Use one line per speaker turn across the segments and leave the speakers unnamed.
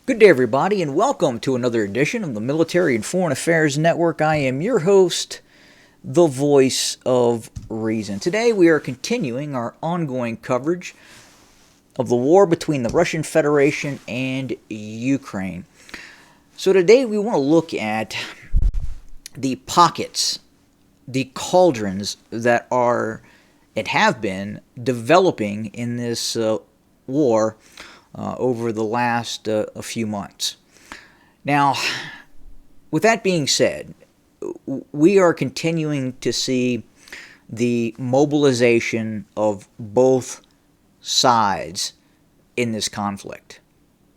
Good day, everybody, and welcome to another edition of the Military and Foreign Affairs Network. I am your host, the voice of reason. Today, we are continuing our ongoing coverage of the war between the Russian Federation and Ukraine. So today, we want to look at the pockets, the cauldrons that are and have been developing in this war over the last a few months. Now, with that being said, we are continuing to see the mobilization of both sides in this conflict.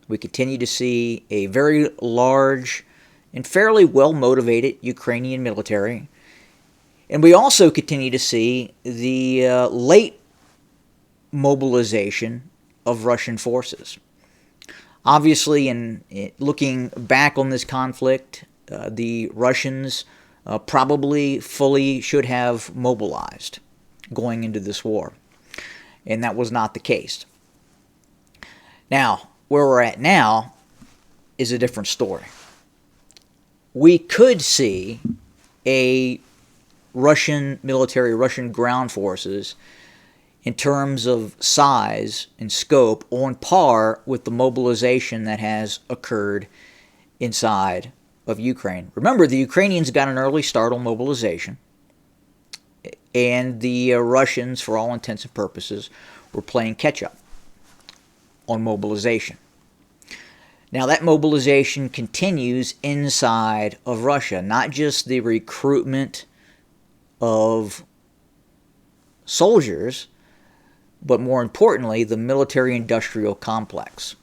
We continue to see a very large and fairly well-motivated Ukrainian military, and we also continue to see the late mobilization of Russian forces. Obviously, in looking back on this conflict, the Russians probably fully should have mobilized going into this war, and that was not the case. Now, where we're at now is a different story. We could see a Russian military, Russian ground forces, in terms of size and scope, on par with the mobilization that has occurred inside of Ukraine. Remember, the Ukrainians got an early start on mobilization, and the Russians, for all intents and purposes, were playing catch-up on mobilization. Now, that mobilization continues inside of Russia, not just the recruitment of soldiers, but more importantly, the military-industrial complex.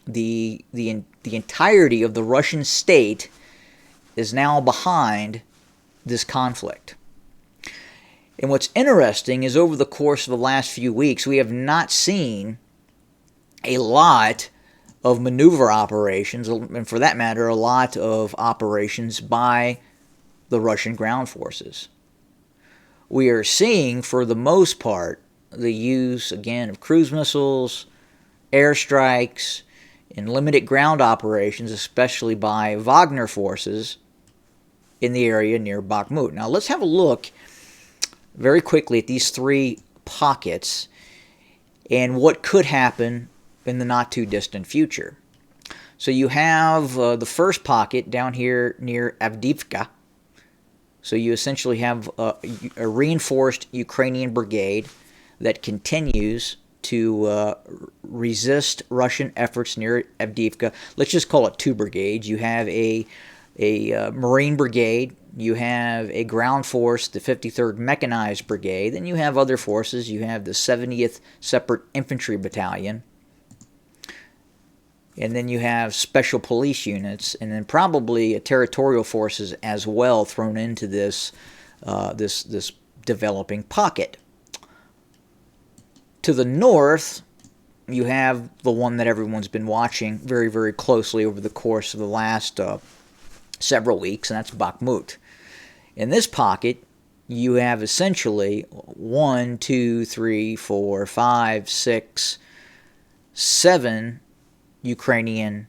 The entirety of the Russian state is now behind this conflict. And what's interesting is over the course of the last few weeks, we have not seen a lot of maneuver operations, and for that matter, a lot of operations by the Russian ground forces. We are seeing, for the most part, the use, again, of cruise missiles, airstrikes, and limited ground operations, especially by Wagner forces in the area near Bakhmut. Now, let's have a look very quickly at these three pockets and what could happen in the not-too-distant future. So you have the first pocket down here near Avdiivka. So you essentially have a reinforced Ukrainian brigade that continues to resist Russian efforts near Avdiivka. Let's just call it two brigades. You have a Marine brigade, you have a ground force, the 53rd Mechanized Brigade, then you have other forces. You have the 70th Separate Infantry Battalion, and then you have special police units, and then probably territorial forces as well thrown into this this developing pocket. To the north, you have the one that everyone's been watching very, very closely over the course of the last several weeks, and that's Bakhmut. In this pocket, you have essentially 1, 2, 3, 4, 5, 6, 7 Ukrainian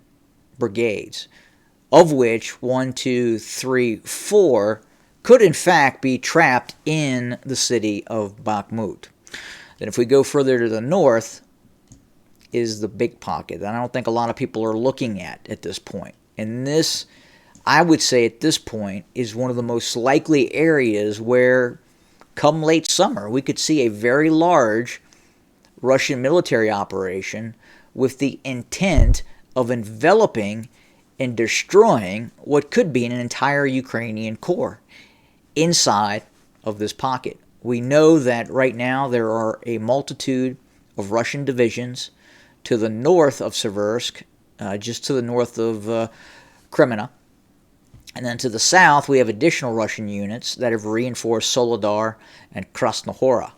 brigades, of which 1, 2, 3, 4 could in fact be trapped in the city of Bakhmut. Then if we go further to the north is the big pocket that I don't think a lot of people are looking at this point. And this, I would say at this point, is one of the most likely areas where come late summer we could see a very large Russian military operation with the intent of enveloping and destroying what could be an entire Ukrainian corps inside of this pocket. We know that right now there are a multitude of Russian divisions to the north of Seversk, just to the north of Kreminna. And then to the south, we have additional Russian units that have reinforced Soledar and Krasnohora.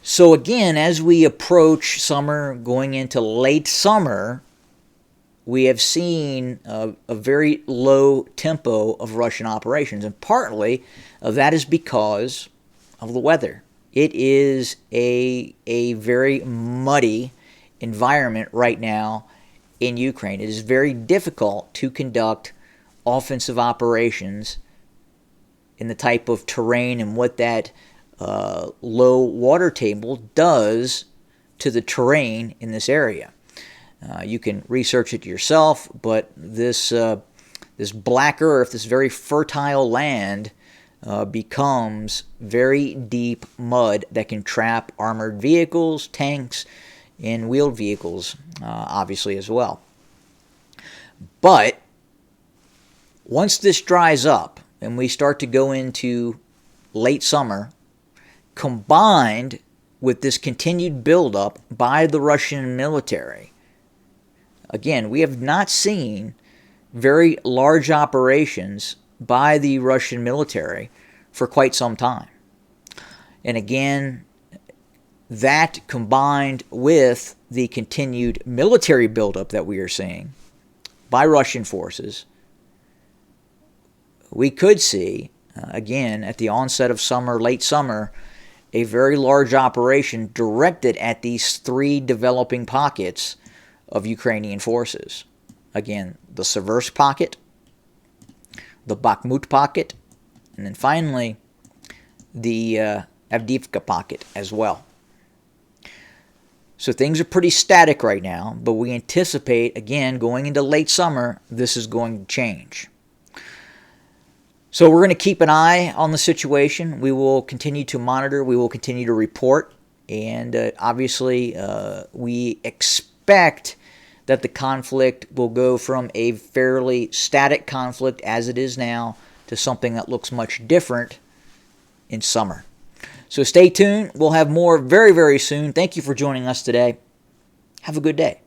So again, as we approach summer, going into late summer, we have seen a very low tempo of Russian operations, and partly that is because of the weather. It is a very muddy environment right now in Ukraine. It is very difficult to conduct offensive operations in the type of terrain and what that low water table does to the terrain in this area. You can research it yourself, but this black earth, this very fertile land, becomes very deep mud that can trap armored vehicles, tanks, and wheeled vehicles, obviously, as well. But once this dries up and we start to go into late summer, combined with this continued buildup by the Russian military, again, we have not seen very large operations by the Russian military for quite some time. And again, that combined with the continued military buildup that we are seeing by Russian forces, we could see, again, at the onset of summer, late summer, a very large operation directed at these three developing pockets of Ukrainian forces. Again, the Seversk pocket, the Bakhmut pocket, and then finally the Avdiivka pocket as well. So things are pretty static right now, but we anticipate, again, going into late summer, this is going to change. So we're going to keep an eye on the situation. We will continue to monitor. We will continue to report. And obviously, we expect that the conflict will go from a fairly static conflict as it is now to something that looks much different in summer. So stay tuned. We'll have more very, very soon. Thank you for joining us today. Have a good day.